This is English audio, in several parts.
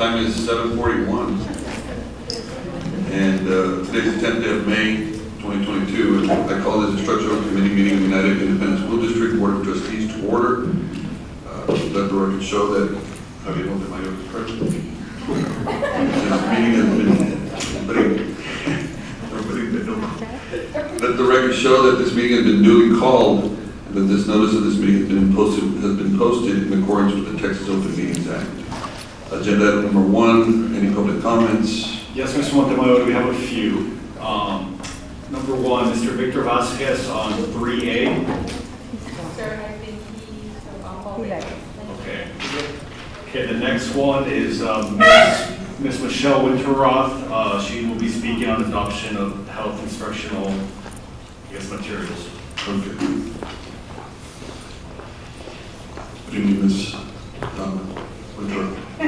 Time is 7:41. And today's the 10th day of May, 2022. And I call this Instructional Committee meeting of the United Independent School District Board of Trustees to order. Let the record show that Javier Montemayor is present. This meeting has been, let the record show that this meeting has been duly called and that this notice of this meeting has been posted in accordance with the Texas Open Meetings Act. Agenda item number 1, any public comments? Yes, Mr. Montemayor, we have a few. Number 1, Mr. Victor Vasquez on 3A. Sir, I think he Okay. Okay, the next one is Ms. Michelle Winterroth. She will be speaking on adoption of health instructional, materials. Okay. Good evening, Ms. Winter. So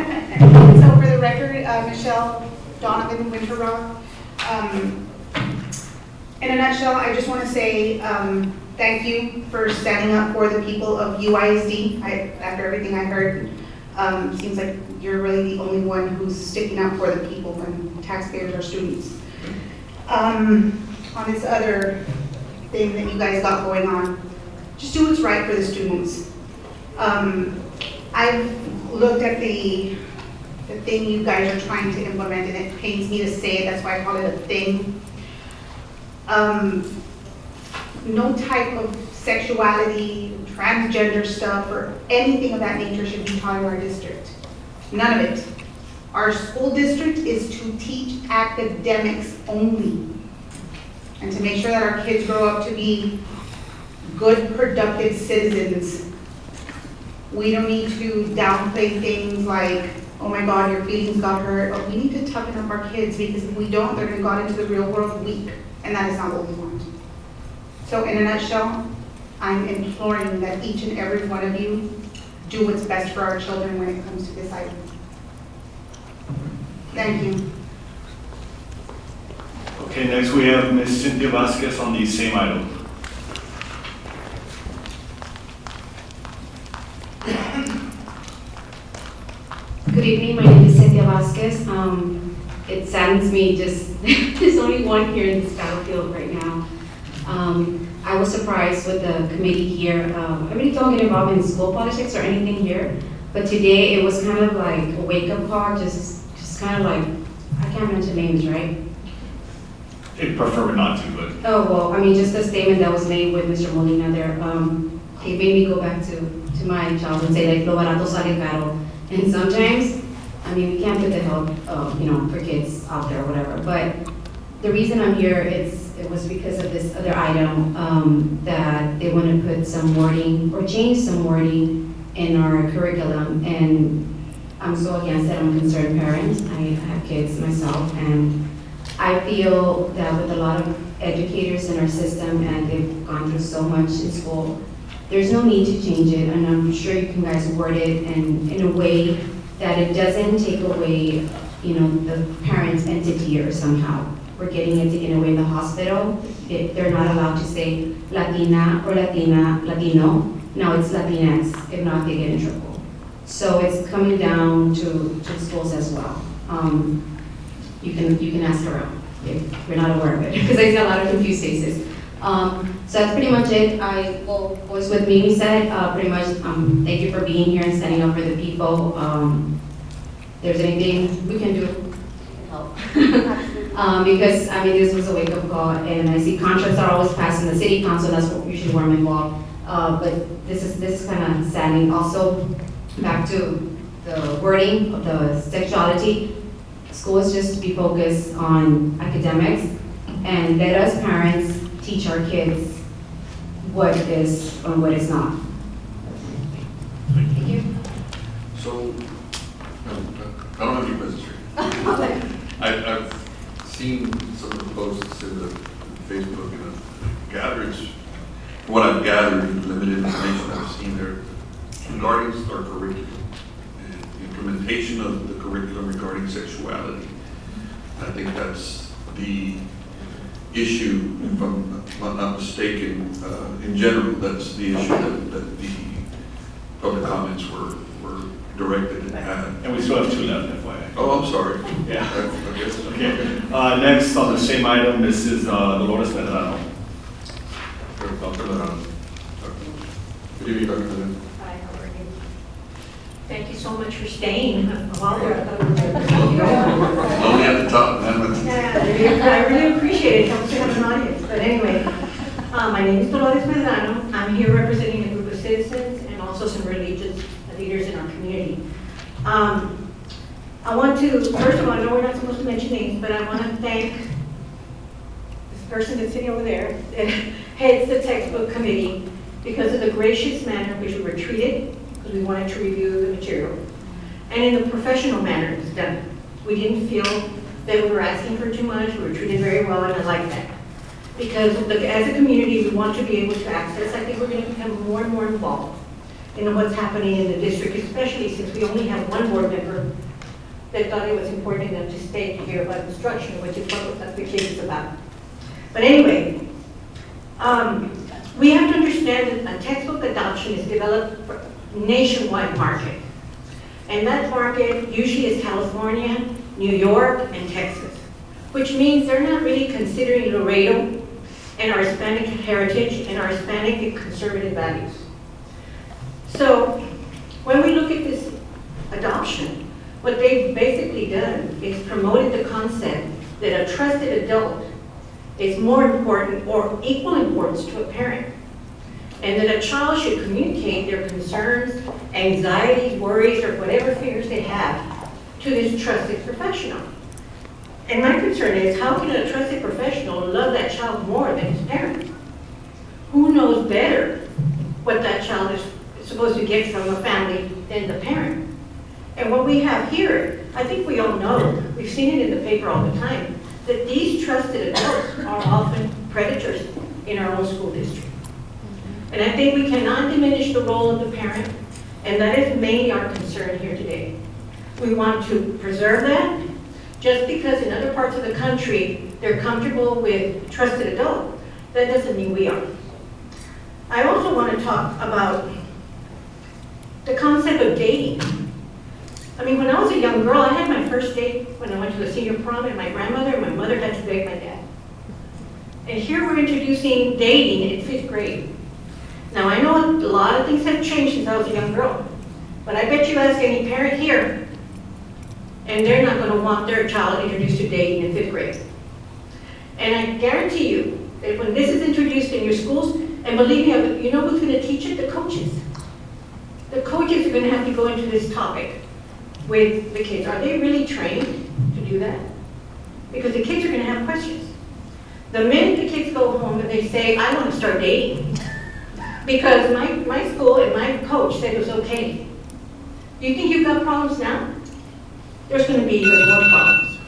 for the record, Michelle Donovan Winterroth. In a nutshell, I just want to say thank you for standing up for the people of UISD. After everything I heard, seems like you're really the only one who's sticking up for the people when taxpayers are students. On this other thing that you guys got going on, just do what's right for the students. I've looked at the thing you guys are trying to implement, and it pains me to say it, that's why I call it a thing. No type of sexuality, transgender stuff, or anything of that nature should be taught in our district. None of it. Our school district is to teach academics only, and to make sure that our kids grow up to be good, productive citizens. We don't need to downplay things like, oh my God, your feelings got hurt. But we need to toughen up our kids, because if we don't, they're going to go out into the real world weak, and that is not what we want. So in a nutshell, I'm imploring that each and every one of you do what's best for our children when it comes to this item. Thank you. Okay, next we have Ms. Cynthia Vasquez on the same item. Good evening, my name is Cynthia Vasquez. It saddens me just, there's only one here in this battlefield right now. I was surprised with the committee here. I really don't get involved in school politics or anything here, but today it was kind of like a wake-up call, just kind of like, I can't mention names, right? I'd prefer not to, but. Oh, well, I mean, just the statement that was made with Mr. Molina there, it made me go back to my childhood and say, like, lo barato sale caro. And sometimes, I mean, we can't put the help, for kids out there or whatever. But the reason I'm here it was because of this other item that they want to put some wording or change some wording in our curriculum. And I'm so against it. I'm a concerned parent. I have kids myself, and I feel that with a lot of educators in our system, and they've gone through so much in school, there's no need to change it, and I'm sure you can guys word it in a way that it doesn't take away, the parent's entity or somehow. We're getting it taken away in the hospital. They're not allowed to say Latina or Latino. Now it's Latinx. If not, they get in trouble. So it's coming down to schools as well. You can ask around if you're not aware of it, because I see a lot of confused faces. So that's pretty much it. Was what Mimi said, pretty much, thank you for being here and standing up for the people. If there's anything we can do, help. Because, I mean, this was a wake-up call, and I see contracts are always passed in the city council, that's usually where I'm involved. But this is kind of saddening. Also, back to the wording of the sexuality, school is just to be focused on academics, and let us parents teach our kids what is or what is not. Thank you. So, I don't have any questions for you. I've seen some of the posts in the Facebook and the gatherings. What I've gathered in limited information I've seen there regarding our curriculum and the implementation of the curriculum regarding sexuality. I think that's the issue, if I'm not mistaken, in general, that's the issue that the public comments were directed at. And we still have 2 left, FYI. Oh, I'm sorry. Yeah. I guess. Okay. Next on the same item, Mrs. Dolores Medrano. I'll turn that on. Good evening, Dr. Medrano. Hi, how are you? Thank you so much for staying a while there. I thought it was there. Only at the top, man. Yeah, I really appreciate it. It helps to have an audience. But anyway, my name is Dolores Medrano. I'm here representing a group of citizens and also some religious leaders in our community. I want to, first of all, I know we're not supposed to mention names, but I want to thank this person that's sitting over there that heads the textbook committee because of the gracious manner in which we were treated, because we wanted to review the material, and in the professional manner it was done. We didn't feel that we were asking for too much. We were treated very well, and I like that. Because as a community, we want to be able to access. I think we're going to become more and more involved in what's happening in the district, especially since we only have one board member that thought it was important enough to stay to hear about instruction, which is what the case is about. But anyway, we have to understand that a textbook adoption is developed for a nationwide market. And that market usually is California, New York, and Texas, which means they're not really considering Laredo and our Hispanic heritage and our Hispanic and conservative values. So when we look at this adoption, what they've basically done is promoted the concept that a trusted adult is more important or equal importance to a parent, and that a child should communicate their concerns, anxieties, worries, or whatever fears they have to this trusted professional. And my concern is, how can a trusted professional love that child more than his parent? Who knows better what that child is supposed to get from a family than the parent? And what we have here, I think we all know, we've seen it in the paper all the time, that these trusted adults are often predators in our own school district. And I think we cannot diminish the role of the parent, and that is mainly our concern here today. We want to preserve that. Just because in other parts of the country they're comfortable with trusted adult, that doesn't mean we are. I also want to talk about the concept of dating. I mean, when I was a young girl, I had my first date when I went to the senior prom, and my grandmother and my mother had to beg my dad. And here we're introducing dating in 5th grade. Now, I know a lot of things have changed since I was a young girl, but I bet you ask any parent here, and they're not going to want their child introduced to dating in 5th grade. And I guarantee you that when this is introduced in your schools, and believe me, you know who's going to teach it? The coaches. The coaches are going to have to go into this topic with the kids. Are they really trained to do that? Because the kids are going to have questions. The minute the kids go home and they say, I want to start dating, because my school and my coach said it was okay. Do you think you've got problems now? There's going to be even more problems.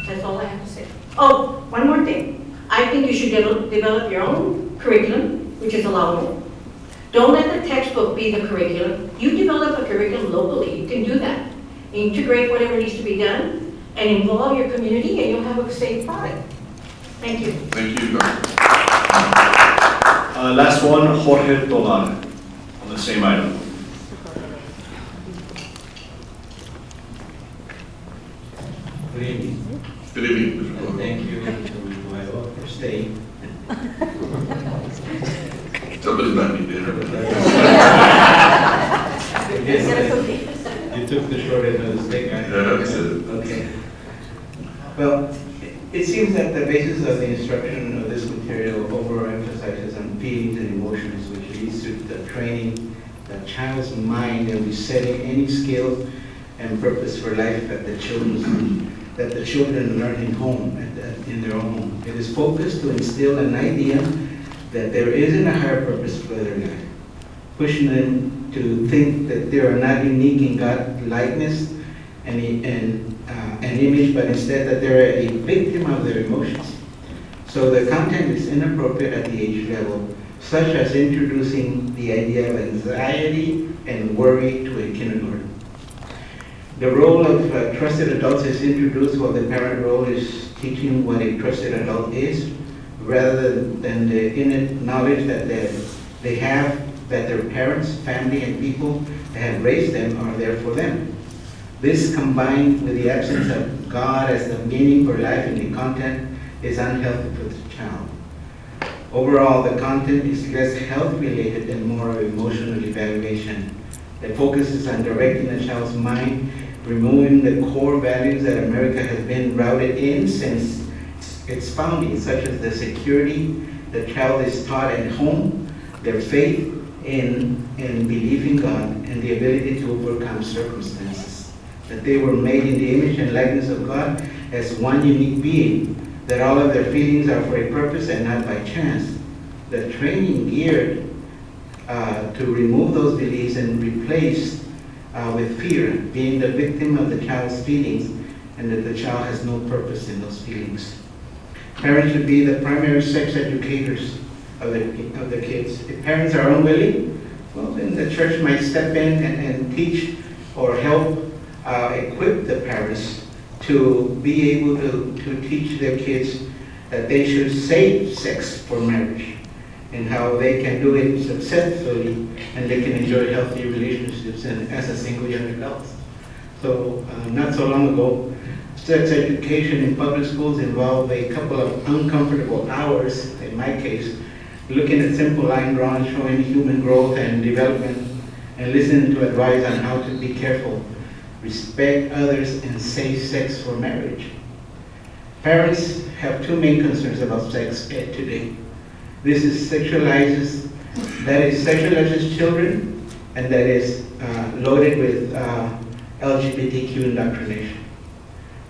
That's all I have to say. Oh, one more thing. I think you should develop your own curriculum, which is allowable. Don't let the textbook be the curriculum. You develop a curriculum locally. You can do that. Integrate whatever needs to be done and involve your community, and you'll have a safe product. Thank you. Thank you, Dr. Last one, Jorge Tovar, on the same item. Good evening. Good evening, Mr. Cole. Thank you to my all for staying. Somebody's buying me dinner. You took the short end of the stick. Yeah, that's it. Okay. Well, it seems that the basis of the instruction of this material overemphasizes on feelings and emotions, which leads to the training the child's mind and resetting any skill and purpose for life that the children learn in home, in their own home. It is focused to instill an idea that there isn't a higher purpose for their life, pushing them to think that they are not unique in God's likeness and image, but instead that they're a victim of their emotions. So the content is inappropriate at the age level, such as introducing the idea of anxiety and worry to a kindergarten. The role of trusted adults is introduced while the parent role is teaching what a trusted adult is, rather than the innate knowledge that they have that their parents, family, and people that have raised them are there for them. This, combined with the absence of God as the meaning for life in the content, is unhealthy for the child. Overall, the content is less health-related and more of emotional evaluation that focuses on directing the child's mind, removing the core values that America has been rooted in since its founding, such as the security the child is taught at home, their faith in belief in God, and the ability to overcome circumstances. That they were made in the image and likeness of God as one unique being, that all of their feelings are for a purpose and not by chance. The training geared to remove those beliefs and replace with fear, being the victim of the child's feelings, and that the child has no purpose in those feelings. Parents should be the primary sex educators of the kids. If parents are unwilling, well, then the church might step in and teach or help equip the parents to be able to teach their kids that they should save sex for marriage and how they can do it successfully and they can enjoy healthy relationships as a single young adult. So not so long ago, sex education in public schools involved a couple of uncomfortable hours, in my case, looking at simple line drawings showing human growth and development and listening to advice on how to be careful, respect others, and save sex for marriage. Parents have two main concerns about sex ed today. This is sexualizes children, and that is loaded with LGBTQ indoctrination.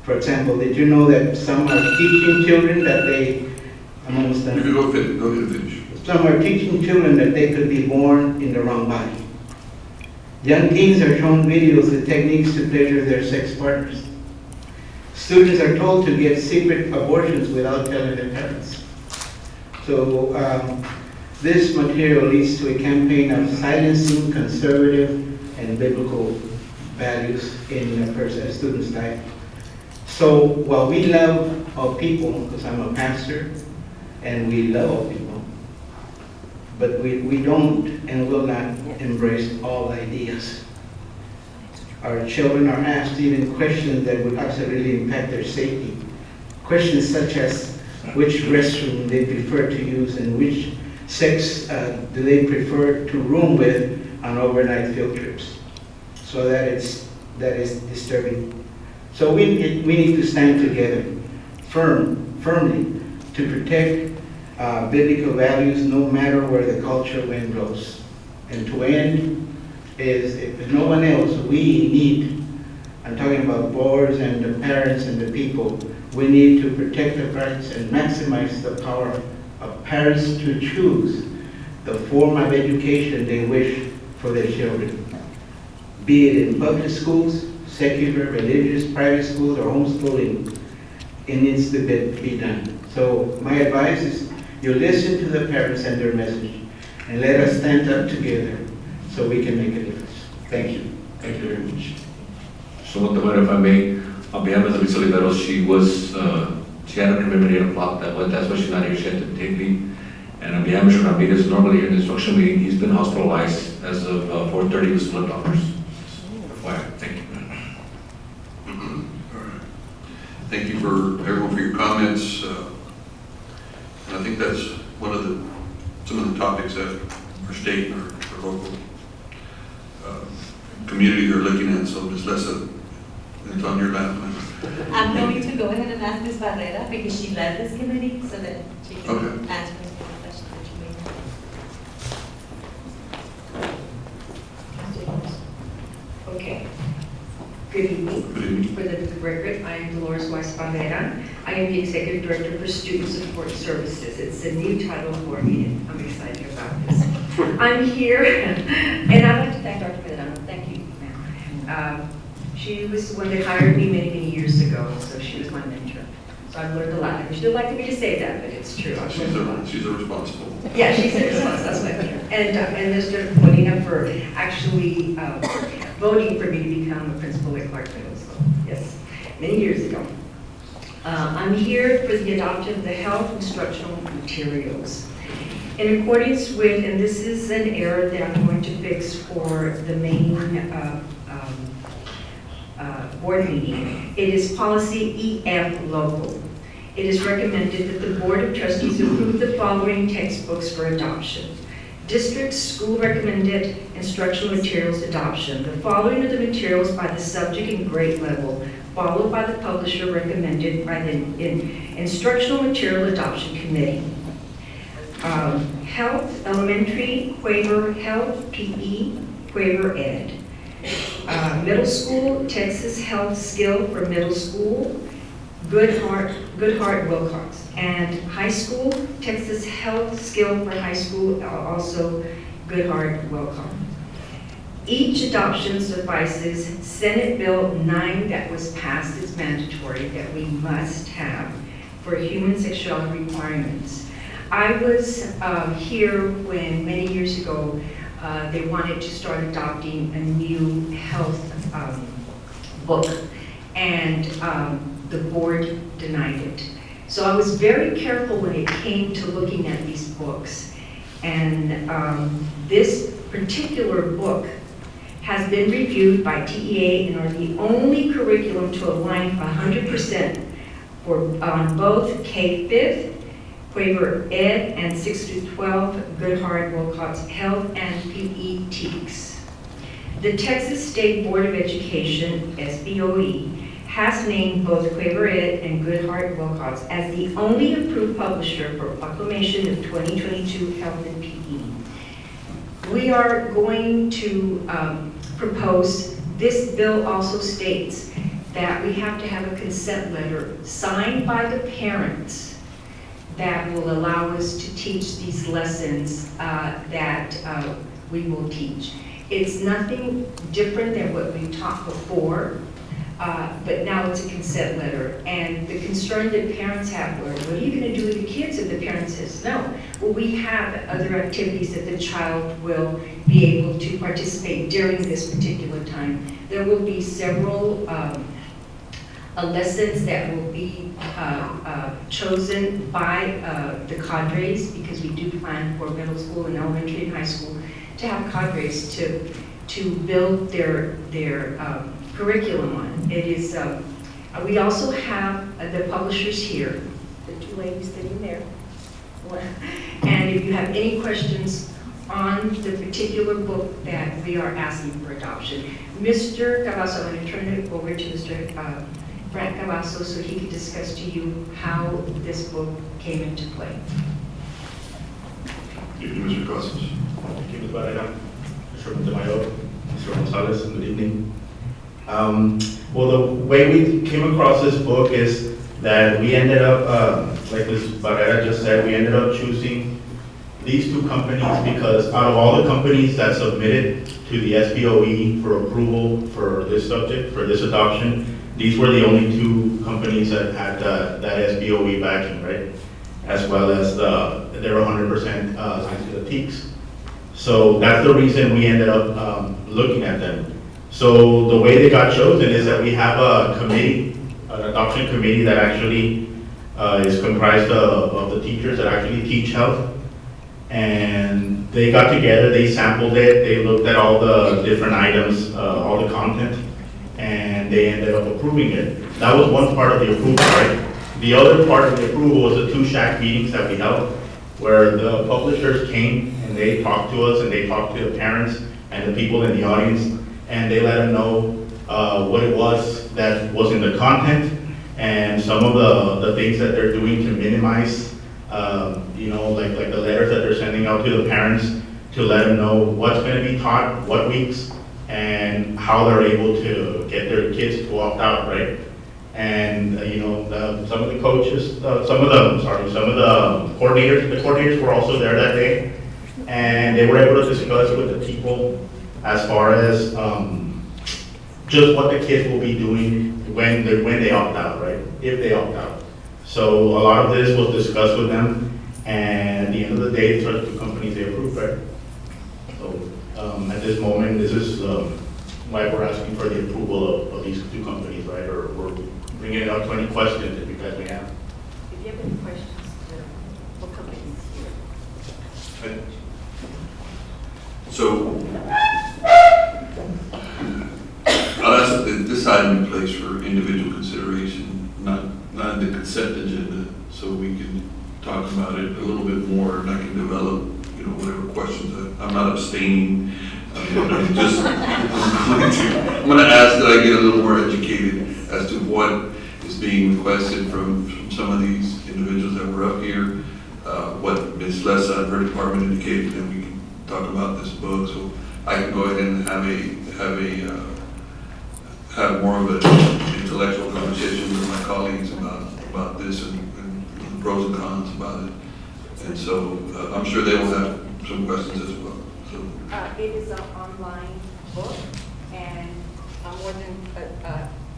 For example, did you know that some are teaching children that they, I'm almost done. You can go ahead and finish. Some are teaching children that they could be born in the wrong body. Young teens are shown videos with techniques to pleasure their sex partners. Students are told to get secret abortions without telling their parents. So this material leads to a campaign of silencing conservative and biblical values in a student's life. So while we love our people, because I'm a pastor, and we love our people, but we don't and will not embrace all ideas. Our children are asked even questions that would absolutely impact their safety. Questions such as which restroom they prefer to use and which sex do they prefer to room with on overnight field trips. So that is disturbing. So we need to stand together firmly to protect biblical values no matter where the culture wind blows. And to end is, if no one else, we need, I'm talking about boards and the parents and the people, we need to protect the rights and maximize the power of parents to choose the form of education they wish for their children. Be it in public schools, secular, religious, private schools, or homeschooling, it needs to be done. So my advice is you listen to the parents and their message, and let us stand up together so we can make a difference. Thank you. Thank you very much. So, if I may, on behalf of the Visa Liberos, she had a commitment at 8 o'clock, that's why she's not here, she had to take leave. And on behalf of Mr. Ramirez, normally in the instruction meeting, he's been hospitalized as of 4:30 with split dollars. Thank you. All right. Thank you for everyone for your comments. And I think that's some of the topics that our state and our local community are looking at. So Ms. Lessa, it's on your lap. I'm going to go ahead and ask Ms. Barrera because she led this committee so that she can Okay. answer any questions that you may have. Okay. Good evening. Good evening. For the record, I am Dolores Weiss Barrera. I am the Executive Director for Student Support Services. It's a new title for me, and I'm excited about this. I'm here, and I'd like to thank Dr. Medrano. Thank you, ma'am. She was the one that hired me many, many years ago, so she was my mentor. So I've learned a lot. I still like to be to say that, but it's true. I've learned a lot. She's a responsible. Yeah, she's a responsible. That's what I mean. And Mr. Molina for actually voting for me to become a principal at Clark Middle School. Yes, many years ago. I'm here for the adoption of the health instructional materials. In accordance with, and this is an error that I'm going to fix for the main board meeting. It is policy EF local. It is recommended that the Board of Trustees approve the following textbooks for adoption. District school recommended instructional materials adoption. The following are the materials by the subject and grade level, followed by the publisher recommended by the Instructional Material Adoption Committee. Health, elementary, Quaver Health, PE, Quaver Ed. Middle school, Texas Health Skill for middle school, Goodhart Wilcox. And high school, Texas Health Skill for high school, also Goodhart Wilcox. Each adoption suffices. Senate Bill 9 that was passed is mandatory, that we must have for human sexuality requirements. I was here when many years ago they wanted to start adopting a new health book, and the board denied it. So I was very careful when it came to looking at these books. And this particular book has been reviewed by TEA and are the only curriculum to align 100% on both K-5, Quaver Ed, and 6 through 12, Goodhart Wilcox Health and PE TEKS. The Texas State Board of Education, SBOE, has named both Quaver Ed and Goodhart Wilcox as the only approved publisher for proclamation of 2022 Health and PE. We are going to propose, this bill also states that we have to have a consent letter signed by the parents that will allow us to teach these lessons that we will teach. It's nothing different than what we taught before, but now it's a consent letter. And the concern that parents have, well, what are you going to do with the kids if the parent says no? Well, we have other activities that the child will be able to participate during this particular time. There will be several lessons that will be chosen by the cadres, because we do plan for middle school and elementary and high school to have cadres to build their curriculum on. It is, we also have the publishers here, the two ladies sitting there. And if you have any questions on the particular book that we are asking for adoption, Mr. Cavasso, I'm going to turn it over to Mr. Frank Cavasso so he can discuss to you how this book came into play. Thank you, Mr. Casas. Thank you, Ms. Barrera, Mr. Montemayor, Mr. Gonzalez, good evening. Well, the way we came across this book is that we ended up, like Ms. Barrera just said, we ended up choosing these two companies because out of all the companies that submitted to the SBOE for approval for this subject, for this adoption, these were the only two companies that had that SBOE backing, right? As well as they're 100% signed to the TEKS. So that's the reason we ended up looking at them. So the way they got chosen is that we have a committee, an adoption committee that actually is comprised of the teachers that actually teach health. And they got together, they sampled it, they looked at all the different items, all the content, and they ended up approving it. That was one part of the approval, right? The other part of the approval was the two SHAC meetings that we held, where the publishers came and they talked to us and they talked to the parents and the people in the audience, and they let them know what it was that was in the content and some of the things that they're doing to minimize, you know, like the letters that they're sending out to the parents to let them know what's going to be taught, what weeks, and how they're able to get their kids to opt out, right? And you know, some of the coaches, some of the coordinators were also there that day, and they were able to discuss with the people as far as just what the kids will be doing when they opt out, right? If they opt out. So a lot of this was discussed with them, and at the end of the day, these are the two companies they approved, right? So at this moment, this is why we're asking for the approval of these two companies, right? Or we're bringing it up to any questions that you guys may have. If you have any questions, what company is here? place for individual consideration, not in the consent agenda, so we can talk about it a little bit more, and I can develop, whatever questions. I'm not abstaining. I'm going to ask that I get a little more educated as to what is being requested from some of these individuals that were up here, what Ms. Lessa and her department indicated, and we can talk about this book. So I can go ahead and have more of an intellectual conversation with my colleagues about this and the pros and cons about it. And so I'm sure they will have some questions as well. So. It is an online book, and I'm more than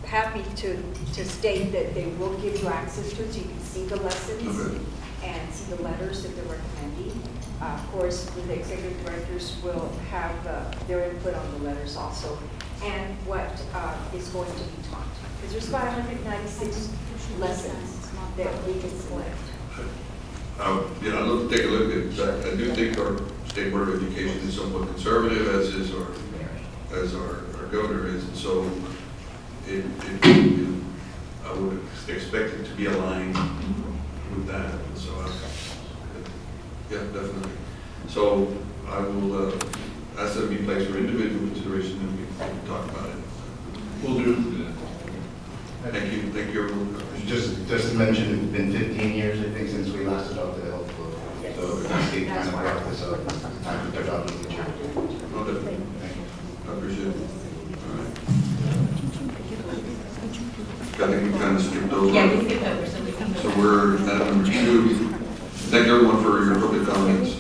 happy to state that they will give you access to it, so you can see the lessons and see the letters that they're recommending. Of course, the executive directors will have their input on the letters also, and what is going to be taught. Because there's about 196 lessons that we can select. I'll take a look at that. I do think our State Board of Education is somewhat conservative, as our governor is, and so I would expect it to be aligned with that. And so, yeah, definitely. So I will ask that it be placed for individual consideration, and we can talk about it. Will do. Thank you, everyone. Just to mention, it's been 15 years, I think, since we last adopted the health book. So the state kind of brought this up. It's time to adopt the teacher. Okay. I appreciate it. All right. I think we kind of skipped over. Yeah, we skipped over, so we can. So we're at number 2. Thank everyone for your public comments.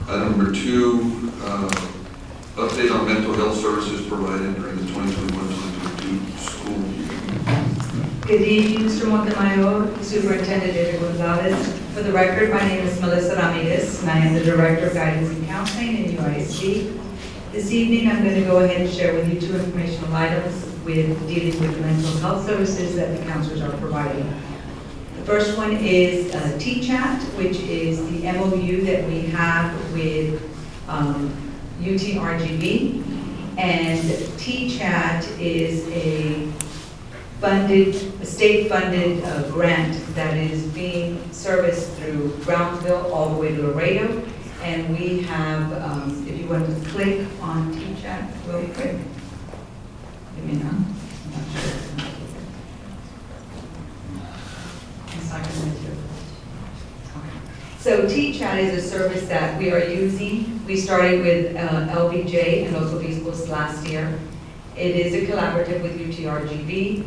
Item number 2, update on mental health services provided during the 2021-2022 school year. Good evening, Mr. Montemayor, Superintendent David Gonzalez. For the record, my name is Melissa Ramirez, and I am the Director of Guidance and Counseling in UISD. This evening, I'm going to go ahead and share with you 2 informational items with dealing with mental health services that the counselors are providing. The first one is T-Chat, which is the MOU that we have with UTRGV. And T-Chat is a state-funded grant that is being serviced through Brownsville all the way to Laredo. And we have, if you want to click on T-Chat real quick. Let me know. I'm not sure. So T-Chat is a service that we are using. We started with LBJ and Los Obispos last year. It is a collaborative with UTRGV.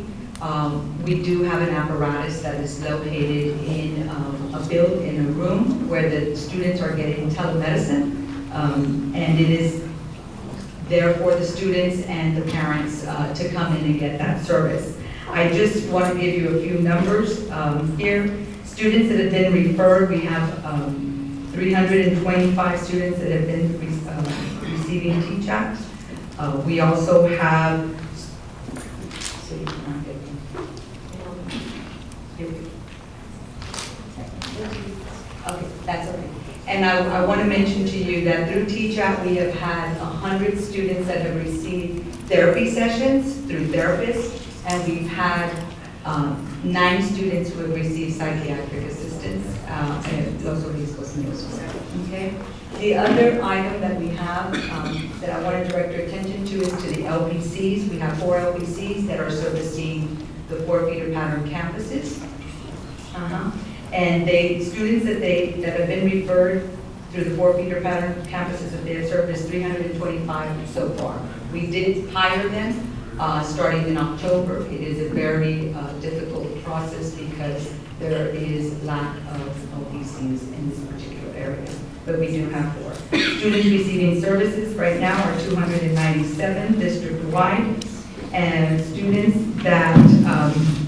We do have an apparatus that is located in a room where the students are getting telemedicine, and it is there for the students and the parents to come in and get that service. I just want to give you a few numbers here. Students that have been referred, we have 325 students that have been receiving T-Chat. We also have, okay, that's okay. And I want to mention to you that through T-Chat, we have had 100 students that have received therapy sessions through therapists, and we've had 9 students who have received psychiatric assistance at Los Obispos Middle School. Okay. The other item that we have that I want to direct your attention to is to the LPCs. We have 4 LPCs that are servicing the 4 feeder pattern campuses. And students that have been referred through the 4 feeder pattern campuses that they have served is 325 so far. We did hire them starting in October. It is a very difficult process because there is lack of LPCs in this particular area, but we do have 4. Students receiving services right now are 297 district-wide, and students that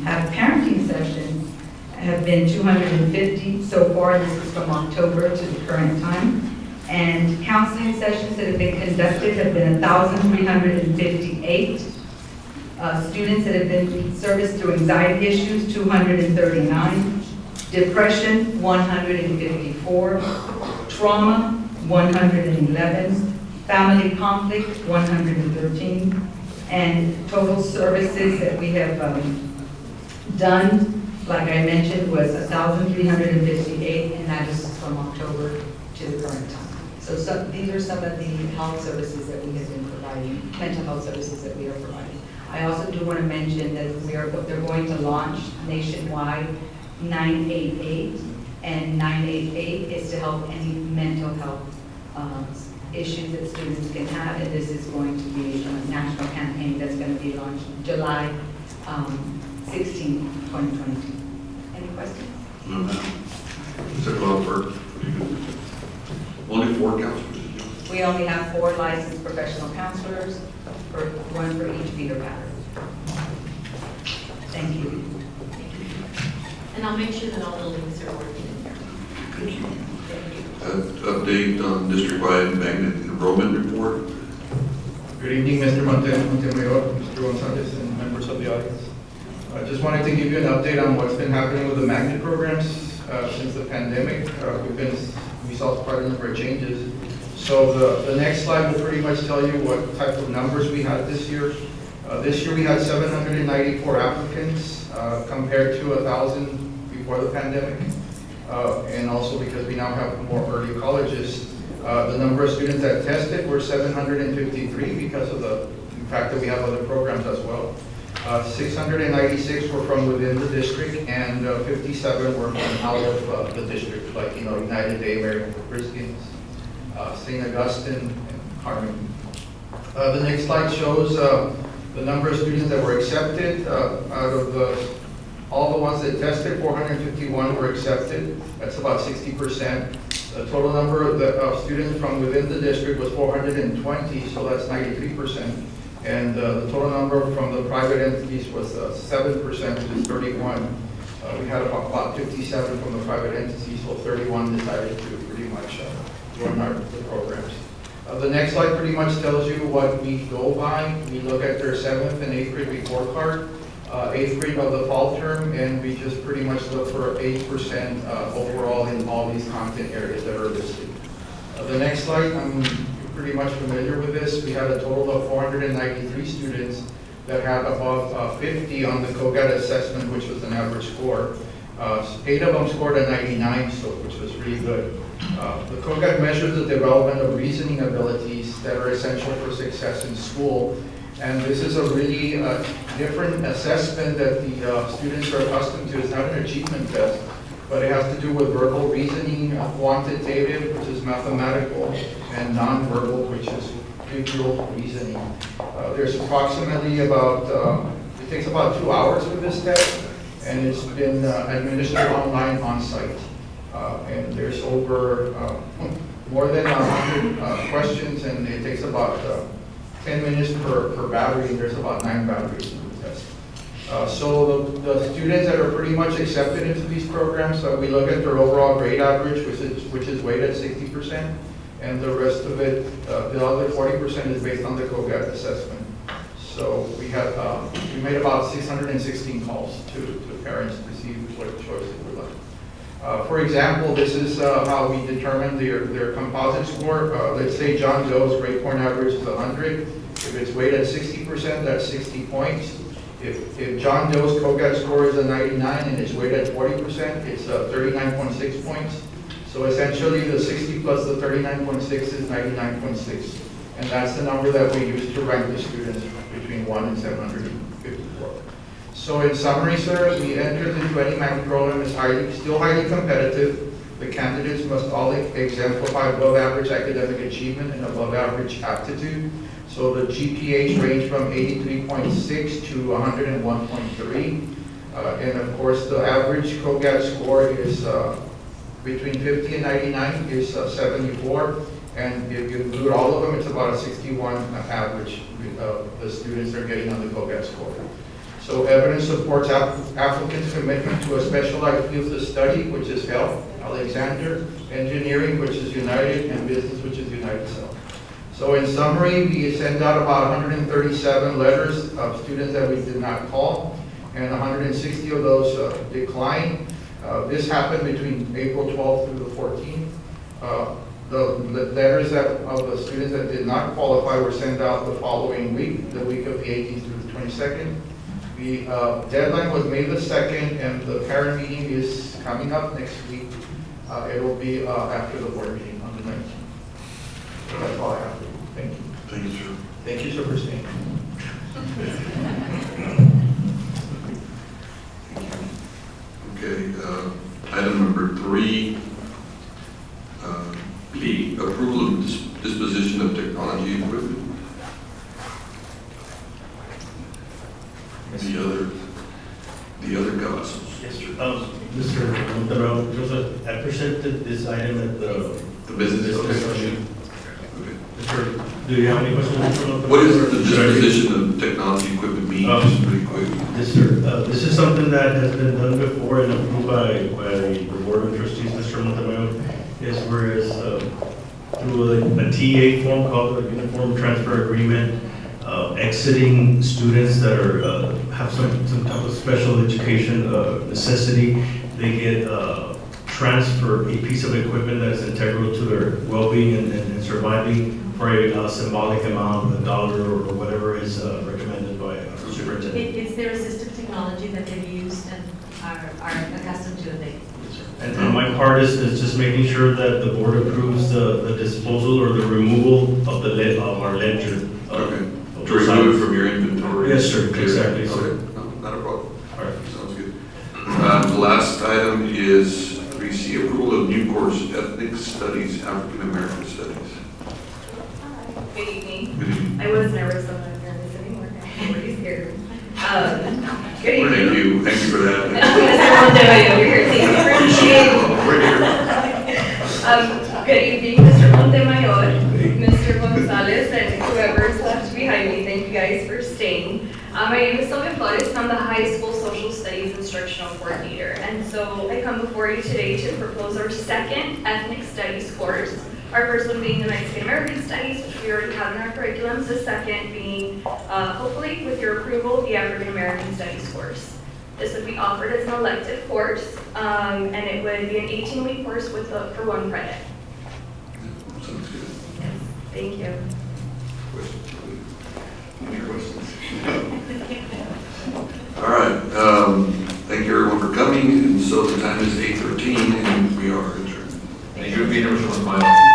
have parenting sessions have been 250 so far. This is from October to the current time. And counseling sessions that have been conducted have been 1,358. Students that have been serviced through anxiety issues, 239. Depression, 154. Trauma, 111. Family conflict, 113. And total services that we have done, like I mentioned, was 1,358, and that is from October to the current time. So these are some of the health services that we have been providing, mental health services that we are providing. I also do want to mention that they're going to launch nationwide 988, and 988 is to help any mental health issues that students can have, and this is going to be a national campaign that's going to be launched July 16, 2022. Any questions? No, ma'am. Is it about for only 4 counselors? We only have 4 licensed professional counselors, one for each feeder pattern. Thank you. And I'll make sure that all the links are working in there. Thank you. Update on district-wide magnet enrollment report. Good evening, Mr. Montemayor, Mr. Gonzalez, and members of the audience. I just wanted to give you an update on what's been happening with the magnet programs since the pandemic. We saw quite a number of changes. So the next slide will pretty much tell you what type of numbers we had this year. This year we had 794 applicants compared to 1,000 before the pandemic. And also because we now have more early colleges, the number of students that tested were 753 because of the fact that we have other programs as well. 696 were from within the district, and 57 were from out of the district, like United Day, American Christians, St. Augustine, and Harmony. The next slide shows the number of students that were accepted. Out of all the ones that tested, 451 were accepted. That's about 60%. The total number of students from within the district was 420, so that's 93%. And the total number from the private entities was 7%, which is 31. We had about 57 from the private entities, so 31 decided to pretty much join the programs. The next slide pretty much tells you what we go by. We look at their 7th and 8th grade report card, 8th grade of the fall term, and we just pretty much look for 8% overall in all these content areas that are listed. The next slide, I'm pretty much familiar with this. We had a total of 493 students that had above 50 on the COGAT assessment, which was an average score. 8 of them scored a 99, which was really good. The COGAT measures the development of reasoning abilities that are essential for success in school. And this is a really different assessment that the students are accustomed to. It's not an achievement test, but it has to do with verbal reasoning, quantitative, which is mathematical, and nonverbal, which is visual reasoning. There's approximately about, it takes about 2 hours for this test, and it's been administered online on-site. And there's over more than 100 questions, and it takes about 10 minutes per battery, and there's about 9 batteries in the test. So the students that are pretty much accepted into these programs, we look at their overall grade average, which is weighted at 60%, and the rest of it, the other 40% is based on the COGAT assessment. So we made about 616 calls to parents to see what choice they would like. For example, this is how we determine their composite score. Let's say John Doe's grade point average is 100. If it's weighted at 60%, that's 60 points. If John Doe's COGAT score is a 99 and it's weighted at 40%, it's 39.6 points. So essentially, the 60 plus the 39.6 is 99.6. And that's the number that we use to rank the students between 1 and 754. So in summary, sir, the entrance into any magnet program is still highly competitive. The candidates must all exemplify above average academic achievement and above average aptitude. So the GPAs range from 83.6 to 101.3. And of course, the average COGAT score is between 50 and 99 is 74. And if you include all of them, it's about a 61 average the students are getting on the COGAT score. So evidence supports applicants' commitment to a specialized field of study, which is health, Alexander, engineering, which is United, and business, which is United South. So in summary, we sent out about 137 letters of students that we did not call, and 160 of those declined. This happened between April 12th through the 14th. The letters of the students that did not qualify were sent out the following week, the week of the 18th through the 22nd. The deadline was May the 2nd, and the parent meeting is coming up next week. It will be after the board meeting on the 19th. So that's all I have. Thank you. Thank you, sir. Thank you, sir, for staying. Okay, item number 3, B, approval of disposition of technology equipment. The other Cavazos. Yes, sir. Mr. Montero, Joseph, I presented this item at The business. Okay. Mr. Do you have any questions, Mr. Montero? What is the disposition of technology equipment mean, just pretty quick? Yes, sir. This is something that has been done before and approved by the Board of Trustees, Mr. Montero. Yes, whereas through a TA form called a Uniform Transfer Agreement, exiting students that are have some type of special education necessity, they get transfer a piece of equipment that is integral to their well-being and surviving for a symbolic amount, $1 or whatever is recommended by our superintendent. It's their assistive technology that they've used and are accustomed to it. And my part is just making sure that the board approves the disposal or the removal of our ledger. Okay. To remove it from your inventory? Yes, sir, exactly, sir. Okay, no, not a problem. All right. Sounds good. The last item is 3C, approval of new course, Ethnic Studies, African American Studies. Good evening. Good evening. I was nervous on my nervous anymore. Nobody's scared. Good Thank evening. you for that. Mr. Montevideo, you're here. Thank you for appreciating. We're here. Good evening, Mr. Montemayor, Mr. Gonzalez, and whoever's left behind me. Thank you guys for staying. My name is Sylvia Flores. I'm the high school social studies instructional coordinator. And so I come before you today to propose our second ethnic studies course. Our first one being the Mexican American Studies, which we already have in our curriculums. The second being, hopefully with your approval, the African American Studies course. This would be offered as an elective course, and it would be an 18-week course with for 1 credit. Sounds good. Yes, thank you. Questions? Any questions? All right. Thank you everyone for coming. And so the time is 8:13 and we are adjourned. Thank you, Mr. Montero.